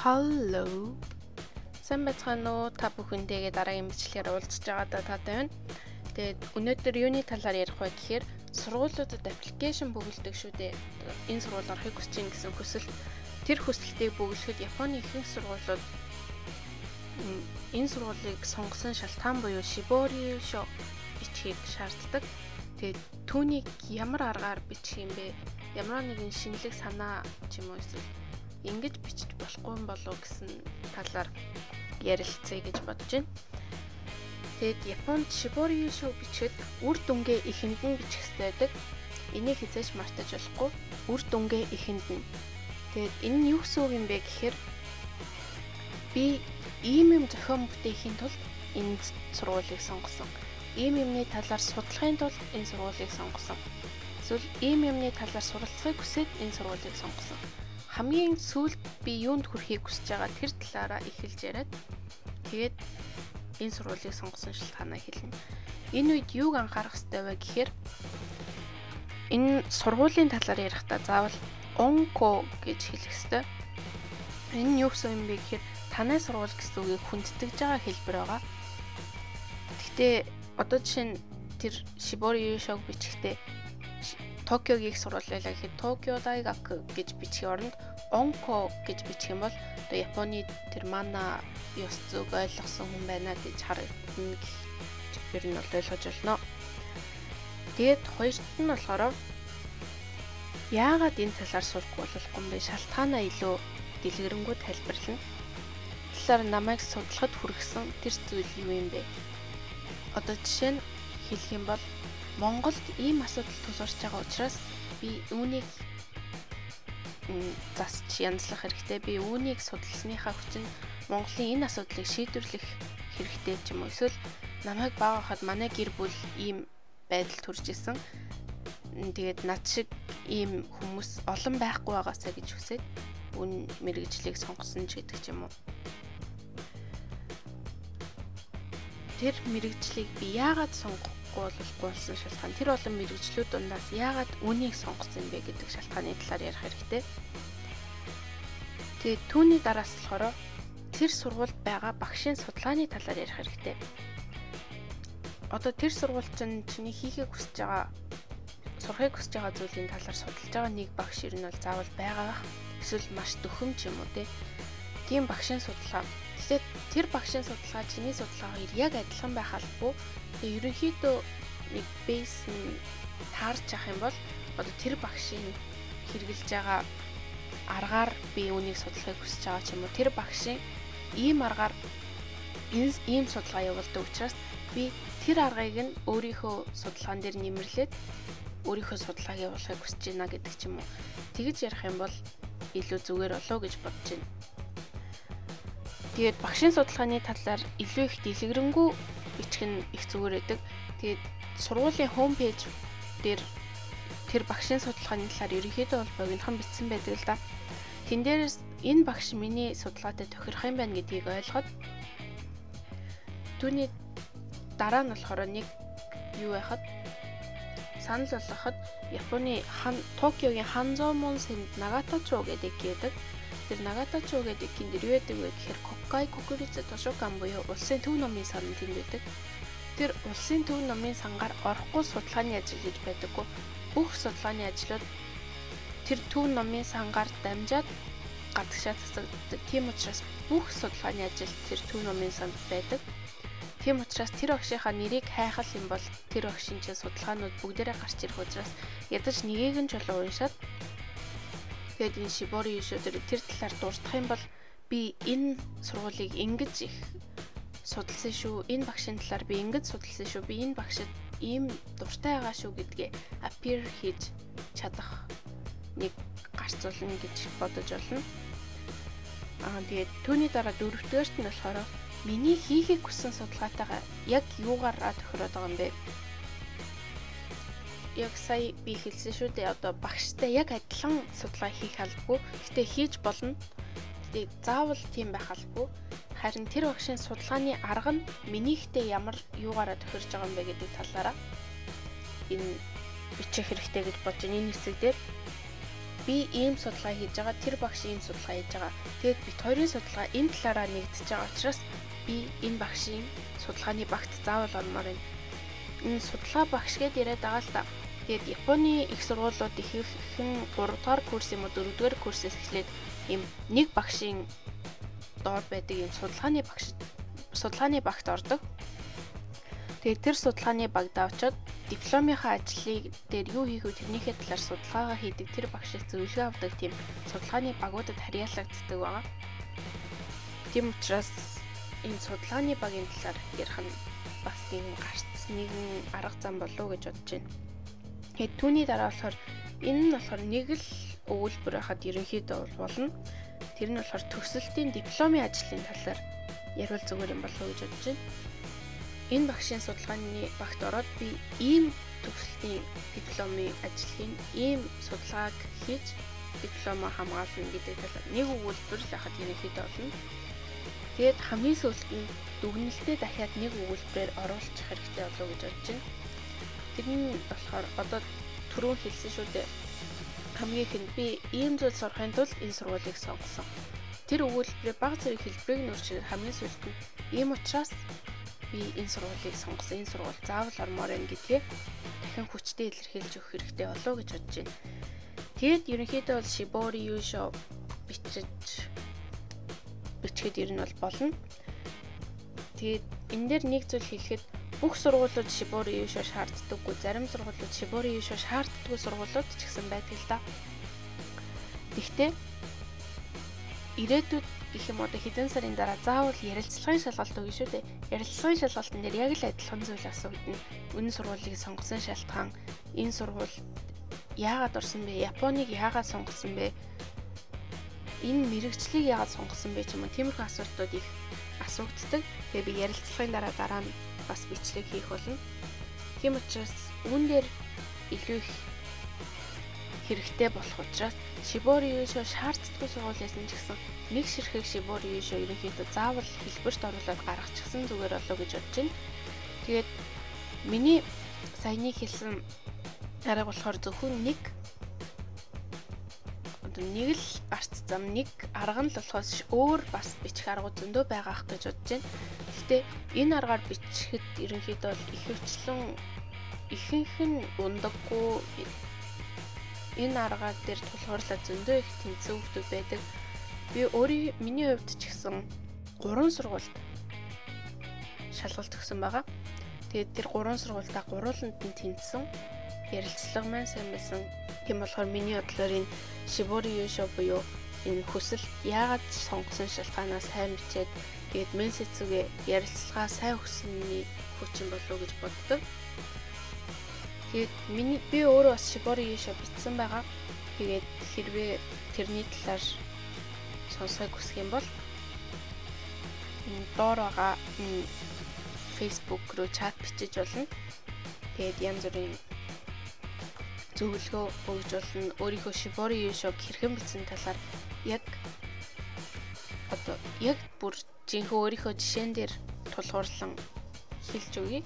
Hello. Сайн байцгаана уу? Та бүхэндээ дараагийн бичлэгээр уулзч байгаадаа таатай байна. Тэгээд өнөөдөр юуны талаар ярих вэ гэхээр сургуулиудад аппликейшн бөглөдөг шүү дээ. Энэ сургууль орохыг хүсэж ийн гэсэн хүсэл. Тэр хүсэлтийг бөглөхөд Японы ихэнх сургуулиуд энэ сургуулийг сонгосон шалтгаан буюу Shiboryu-sho бичгийг шаарддаг. Тэгээд түүнийг ямар аргаар бичих юм бэ? Ямар нэгэн шинэлэг санаа ч юм уу эсвэл ингэж бичиж болохгүй юм болов гэсэн талаар ярилцъя гэж бодож байна. Тэгэд Японд Shiboryu-sho бичгэд үр дүнгээ ихэнд нь бичих хэрэгтэй байдаг. Энийг хязгаарч мартаж болохгүй. Үр дүнгээ ихэнд нь. Тэгэд энэ нь юу гэсэн үг юм бэ гэхээр би ийм юм зохион бүтээхийн тулд энэ сургуулийг сонгосон. Ийм юмны талаар судлахын тулд энэ сургуулийг сонгосон. Эсвэл ийм юмны талаар суралцахыг хүсээд энэ сургуулийг сонгосон. Хамгийн сүүлд би юунд хүрэхийг хүсэж байгаа тэр талаараа эхэлж яриад тэгээд энэ сургуулийг сонгосон шалтгаанаа хэлнэ. Энэ үед юуг анхаарах хэрэгтэй вэ гэхээр энэ сургуулийн талаар ярихдаа заавал онко гэж хэлэх хэрэгтэй. Энэ нь юу гэсэн юм бэ гэхээр танай сургууль гэсэн үгийг хүндэтгэж байгаа хэлбэр байгаа. Гэхдээ одоо жишээ нь тэр Shiboryu-sho бичихтэй Токиогийн их сургууль байлаа гэхэд Tokyo Daigaku гэж бичих оронд Onko гэж бичих юм бол одоо Японы тэр мана ёс зүг ойлгосон хүн байна гэж харагдана гэх чигээр нь бол ойлгож болно. Тэгээд хоёрт нь болохоор яагаад энэ талаар сурах болохгүй юм бэ? Шалтгаанаа илүү дэлгэрэнгүй тайлбарлана. Талаар намайг судлахад хүргэсэн тэр зүйл юу юм бэ? Одоо жишээ нь хэлэх юм бол Монголд ийм асуудал тулгарч байгаа учраас би үүнийг засч янзлах хэрэгтэй. Би үүнийг судалсныхаа хүчин Монголын энэ асуудлыг шийдвэрлэх хэрэгтэй ч юм уу. Эсвэл намайг баагахад манай гэр бүл ийм байдал төрж исэн. Тэгээд над шиг ийм хүмүүс олон байхгүй байгаасаа гэж хүсээд үн мэрэгжлийг сонгосон ч гэдэг ч юм уу. Тэр мэрэгжлийг би яагаад сонгохгүй болсон шалтгаан, тэр олон мэрэгжлүүд дундаас яагаад үнийг сонгосон бэ гэдэг шалтгааны талаар ярих хэрэгтэй. Тэгээд түүний дараас болохоор тэр сургуульд байгаа багшийн судалгааны талаар ярих хэрэгтэй. Одоо тэр сургууль чиний хийхийг хүсэж байгаа, сурахыг хүсэж байгаа зүйлийн талаар судалж байгаа нэг багш ер нь бол заавал байгаа бах. Эсвэл маш төхөмж юм уу тийм багшийн судалгаа. Гэхдээ тэр багшийн судалгаа чиний судалгаагаар яг адилхан байх албагүй. Тэгээ ерөнхийдөө нэг бейс нь таарч авах юм бол одоо тэр багшийн хэрэгжилж байгаа аргаар би үүнийг судлахыг хүсэж байгаа ч юм уу. Тэр багшийн ийм аргаар ийм судалгаа явуулдаг учраас би тэр аргыг нь өөрийнхөө судалгаан дээр нэмэрлээд өөрийнхөө судалгааг явуулахыг хүсэж байна гэдэг ч юм уу. Тэгж ярих юм бол илүү зүгээр болоо гэж бодож байна. Тэгээд багшийн судалгааны талаар илүү их дэлгэрэнгүй бичих нь их зүгээр байдаг. Тэгээд сургуулийн хоум пэйж дээр тэр багшийн судалгааны талаар ерөнхийдөө бол богинохон бичсэн байдаг л да. Тэн дээрээс энэ багш миний судалгаатай тохирох юм байна гэдгийг ойлгоод түүний дараа нь болохоор нэг юу байхад санал болгоход Японы Токиогийн Hanzomon-сэнд Nagata-cho гэдэг. Тэр Nagata-cho гэдэг гин дэр юу байдаг вэ гэхээр Kokkai Kokuritsu Toshokan буюу улсын төв номын сан тэнд байдаг. Тэр улсын төв номын сангаар орохгүй судалгааны ажил гэж байдаггүй. Бүх судалгааны ажлууд тэр төв номын сангаар дамжаад гадагшаа засагддаг. Тийм учраас бүх судалгааны ажил тэр төв номын санд байдаг. Тийм учраас тэр багшийнхаа нэрийг хайхал юм бол тэр багшийн чинь судалгаанууд бүгдээрээ гарч ирэх учраас ядаж нэгийг нь ч болоо уншаад тэгээд энэ Shiboryu-sho тэр талаар дурдах юм бол би энэ сургуулийг ингэж их судалсан шүү. Энэ багшийн талаар би ингэж судалсан шүү. Би энэ багшид ийм дуртай байгаа шүү гэдгээ appear хийж чадах нэг гарцуулна гэж бодож байна. Тэгээд түүний дараа дөрөвдүгээрт нь болохоор миний хийхийг хүссэн судалгаатайгаа яг юугаараа тохироод байгаа юм бэ? Яг сая би хэлсэн шүү дээ. Одоо багштай яг адилхан судалгаа хийх албагүй. Гэтэ хийж болно. Гэтэ заавал тийм байх албагүй. Харин тэр багшийн судалгааны арга нь минийхтэй ямар юугаараа тохирж байгаа юм бэ гэдэг талаараа энэ бичих хэрэгтэй гэж бодож байна. Энэ хэсэг дээр би ийм судалгаа хийж байгаа, тэр багш ийм судалгаа хийж байгаа. Тэгээд бид хоёрын судалгаа энэ талаараа нэгдэж байгаа учраас би энэ багшийн судалгааны багт заавал ормоор байна. Энэ судалгаа багш гэдээ яриад байгаа л та. Тэгээд Японы их сургуулиуд ихэнх 3 дугаар курс юм уу 4 дугаар курсээс эхлээд ийм нэг багшийн доор байдаг ийм судалгааны багт ордог. Тэгээд тэр судалгааны багтаа очиод дипломынхаа ажлыг дээр юу хийх вэ тэрнийхээ талаар судалгаагаа хийдэг тэр багшаас зөвлөгөө авдаг тийм судалгааны багуудад харьяалагддаг байгаа. Тийм учраас энэ судалгааны багийн талаар ярих нь бас тийм гарц нэгэн арга зам болов уу гэж бодож байна. Тэгээд түүний дараа болохоор энэ нь болохоор нэг л өгүүлбэр хахад ерөнхийдөө болно. Тэр нь болохоор төгсөлтийн дипломын ажлын талаар ярил зүгээр юм болов уу гэж бодож байна. Энэ багшийн судалгааны багт ороод би ийм төгсөлтийн дипломын ажлын ийм судалгааг хийж дипломо хамгаална гэдэг талаар нэг өгүүлбэр л хахад ерөнхийдөө болно. Тэгээд хамгийн сүүлд нь дүгнэлтэд дахиад нэг өгүүлбэрээр оруулах хэрэгтэй болов уу гэж бодож байна. Тэр нь болохоор одоо түрүү хэлсэн шүү дээ. Хамгийн ихэнд би ийм зүйл сурахын тулд энэ сургуулийг сонгосон. Тэр өгүүлбэрээ бага зэрэг хэлбэрийг нөрчил хамгийн сүүлд нь ийм учраас би энэ сургуулийг сонгосон. Энэ сургууль заавал ормоор байна гэдгээ дахин хүчтэй илэрхийлж өгөх хэрэгтэй болов уу гэж бодож байна. Тэгээд ерөнхийдөө бол Shibori Yusho бичгээд ер нь бол болно. Тэгээд энэ дээр нэг зүйл хэлэхэд бүх сургуулиуд Shibori Yusho шаарддаггүй. Зарим сургуулиуд Shibori Yusho шаарддаггүй сургуулиуд ч гэсэн байдаг л да. Гэхдээ ирээдүйд гэх юм одоо хэдэн сарын дараа заавал ярилцлагын шалгалт өгнө шүү дээ. Ярилцлагын шалгалтын дээр яг л адилхан зүйл асуудна. Үнэн сургуулийг сонгосон шалтгаан, энэ сургууль яагаад орсон бэ? Японыг яагаад сонгосон бэ? Энэ мэрэгчлийг яагаад сонгосон бэ ч юм уу тиймэрхүү асуултууд их асууддаг. Тэгээ би ярилцлагын дараа нь бас бичлэг хийх болно. Тийм учраас үүн дээр илүү их хэрэгтэй болох учраас Shibori Yusho шаарддаггүй сургуулиас нь ч гэсэн нэг ширхэг Shibori Yusho ерөнхийдөө заавал хэлбэрт оруулаад гаргачихсан зүгээр болов гэж бодож байна. Тэгээд миний саяны хэлсэн арга болохоор зөвхөн нэг л гарц зам нэг арга нь л болохоос өөр бас бичих аргууд зөндөө байгаа ах гэж бодож байна. Гэхдээ энэ аргаар бичихэд ерөнхийдөө ихэвчлэн ихэнх нь ундаггүй энэ аргаар дээр тулгуурлаад зөндөө их тэнцэн хүмүүс байдаг. Би миний хувьд ч гэсэн 3 сургуульд шалгалт өгсөн байгаа. Тэгээд тэр 3 сургуультаа гурвууланд нь тэнцсэн. Ярилцлага маань сайн байсан. Тийм болохоор миний бодлоор энэ Shibori Yusho буюу энэ хүсэл яагаад сонгосон шалтгаанаас сайн бичээд тэгээд Менсэцүгээ ярилцлагаа сайн өгсөний хүчин болов уу гэж боддог. Тэгээд би өөрөө бас Shibori Yusho бичсэн байгаа. Тэгээд хэрвээ тэрний талаар сонсохыг хүсэх юм бол энэ доор байгаа Facebook руу чат бичиж болно. Тэгээд янз бүрийн зөвлөгөө өгж болно. Өөрийнхөө Shibori Yusho хэрхэн бичсэн талаар яг бүр жинхэнэ өөрийнхөө жишээн дээр тулгуурлан хэлж өгье.